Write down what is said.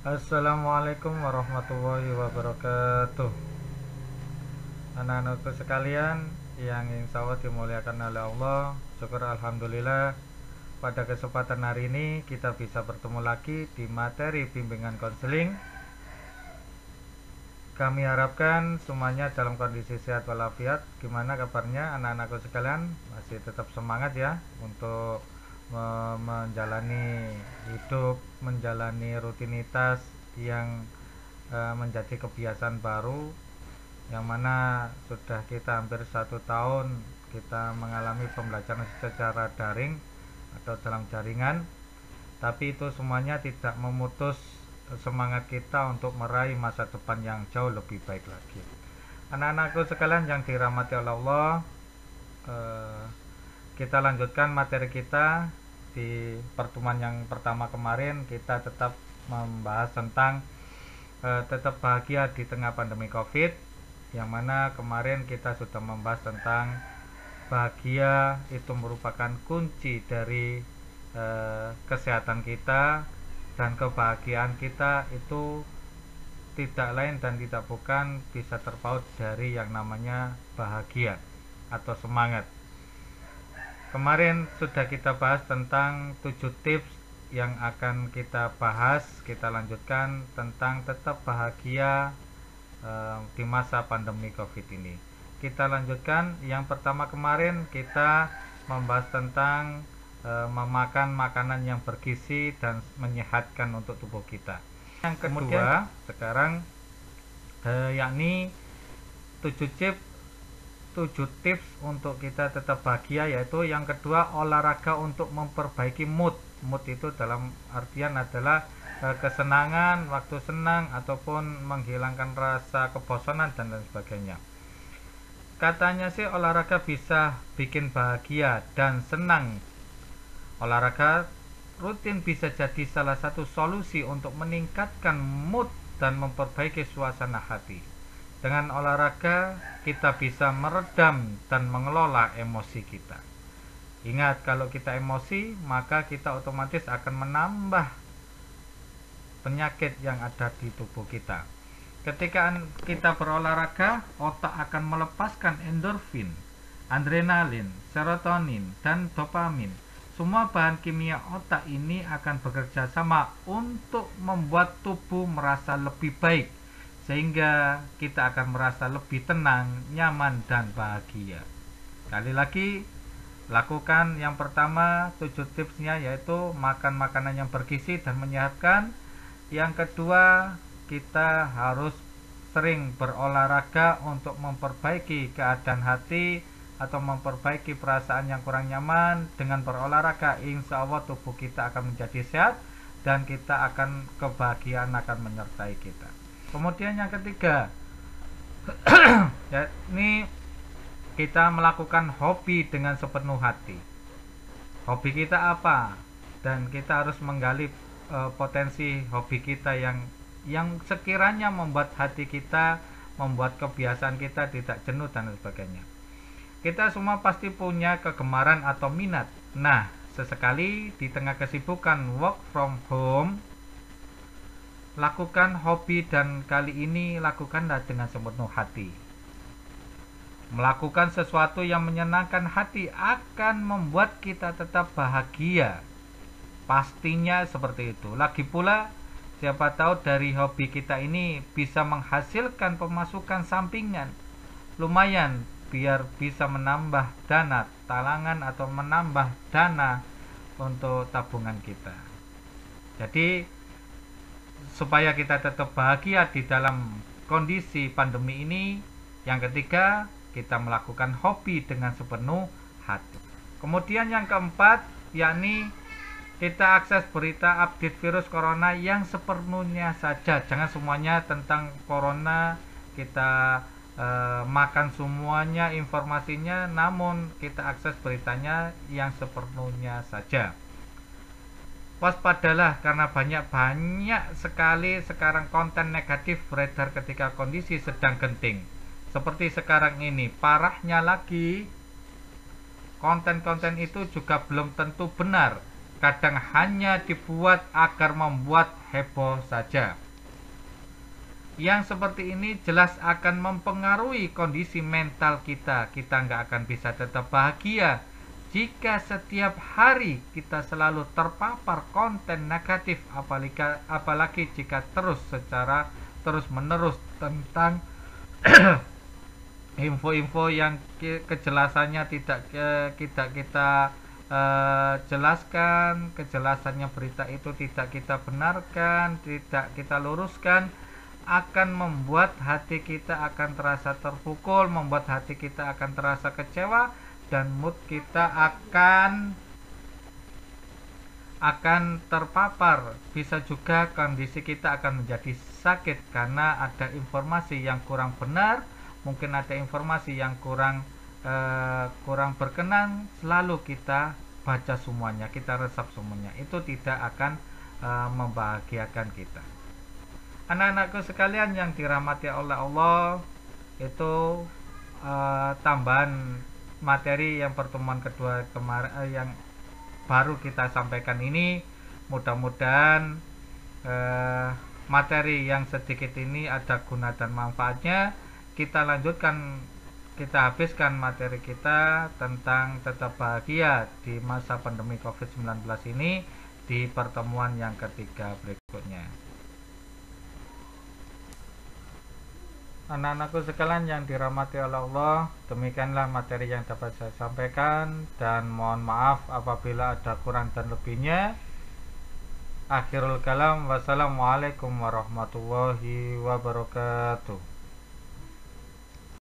Assalamualaikum warahmatullahi wabarakatuh. Anak-anakku sekalian yang insya Allah dimuliakan oleh Allah, syukur alhamdulillah pada kesempatan hari ini kita bisa bertemu lagi di materi bimbingan konseling. Kami harapkan semuanya dalam kondisi sehat walafiat. Gimana kabarnya anak-anakku sekalian? Masih tetap semangat ya untuk menjalani hidup, menjalani rutinitas yang menjadi kebiasaan baru, yang mana sudah kita hampir 1 tahun kita mengalami pembelajaran secara daring atau dalam jaringan, tapi itu semuanya tidak memutus semangat kita untuk meraih masa depan yang jauh lebih baik lagi. Anak-anakku sekalian yang dirahmati oleh Allah, kita lanjutkan materi kita. Di pertemuan yang pertama kemarin kita tetap membahas tentang tetap bahagia di tengah pandemi COVID, yang mana kemarin kita sudah membahas tentang bahagia itu merupakan kunci dari kesehatan kita, dan kebahagiaan kita itu tidak lain dan tidak bukan bisa terpaut dari yang namanya bahagia atau semangat. Kemarin sudah kita bahas tentang 7 tips yang akan kita bahas. Kita lanjutkan tentang tetap bahagia di masa pandemi COVID ini. Kita lanjutkan. Yang pertama kemarin kita membahas tentang memakan makanan yang bergizi dan menyehatkan untuk tubuh kita. Yang kedua sekarang yakni 7 tips untuk kita tetap bahagia, yaitu yang kedua olahraga untuk memperbaiki mood. Mood itu dalam artian adalah kesenangan, waktu senang ataupun menghilangkan rasa kebosanan dan lain sebagainya. Katanya sih olahraga bisa bikin bahagia dan senang. Olahraga rutin bisa jadi salah satu solusi untuk meningkatkan mood dan memperbaiki suasana hati. Dengan olahraga kita bisa meredam dan mengelola emosi kita. Ingat, kalau kita emosi maka kita otomatis akan menambah penyakit yang ada di tubuh kita. Ketika kita berolahraga, otak akan melepaskan endorfin, adrenalin, serotonin, dan dopamin. Semua bahan kimia otak ini akan bekerja sama untuk membuat tubuh merasa lebih baik, sehingga kita akan merasa lebih tenang, nyaman, dan bahagia. Sekali lagi, lakukan yang pertama 7 tipsnya, yaitu makan makanan yang bergizi dan menyehatkan. Yang kedua, kita harus sering berolahraga untuk memperbaiki keadaan hati atau memperbaiki perasaan yang kurang nyaman. Dengan berolahraga insya Allah tubuh kita akan menjadi sehat dan kita akan kebahagiaan akan menyertai kita. Kemudian yang ketiga yakni kita melakukan hobi dengan sepenuh hati. Hobi kita apa? Dan kita harus menggali potensi hobi kita yang sekiranya membuat hati kita, membuat kebiasaan kita tidak jenuh dan sebagainya. Kita semua pasti punya kegemaran atau minat. Nah, sesekali di tengah kesibukan work from home, lakukan hobi, dan kali ini lakukanlah dengan sepenuh hati. Melakukan sesuatu yang menyenangkan hati akan membuat kita tetap bahagia. Pastinya seperti itu. Lagi pula, siapa tahu dari hobi kita ini bisa menghasilkan pemasukan sampingan. Lumayan, biar bisa menambah dana talangan atau menambah dana untuk tabungan kita. Jadi supaya kita tetap bahagia di dalam kondisi pandemi ini, yang ketiga kita melakukan hobi dengan sepenuh hati. Kemudian yang keempat yakni kita akses berita update virus corona yang sepenuhnya saja. Jangan semuanya tentang corona kita makan semuanya informasinya, namun kita akses beritanya yang sepenuhnya saja. Waspadalah karena banyak sekali sekarang konten negatif beredar ketika kondisi sedang genting. Seperti sekarang ini, parahnya lagi konten-konten itu juga belum tentu benar. kadang hanya dibuat agar membuat heboh saja. Yang seperti ini jelas akan mempengaruhi kondisi mental kita. Kita nggak akan bisa tetap bahagia jika setiap hari kita selalu terpapar konten negatif, apalagi jika secara terus menerus tentang info-info yang kejelasannya tidak kita jelaskan, kejelasannya berita itu tidak kita benarkan, tidak kita luruskan, akan membuat hati kita akan terasa terpukul, membuat hati kita akan terasa kecewa, dan mood kita akan terpapar. Bisa juga kondisi kita akan menjadi sakit karena ada informasi yang kurang benar, mungkin ada informasi yang kurang berkenan, selalu kita baca semuanya, kita resap semuanya. Itu tidak akan membahagiakan kita. Anak-anakku sekalian yang dirahmati oleh Allah, itu tambahan materi yang pertemuan kedua kemarin yang baru kita sampaikan ini, mudah-mudahan materi yang sedikit ini ada guna dan manfaatnya. Kita habiskan materi kita tentang tetap bahagia di masa pandemi COVID-19 ini di pertemuan yang ketiga berikutnya. Anak-anakku sekalian yang dirahmati oleh Allah, demikianlah materi yang dapat saya sampaikan, dan mohon maaf apabila ada kurang dan lebihnya. Akhirul kalam, wassalamualaikum warahmatullahi wabarakatuh.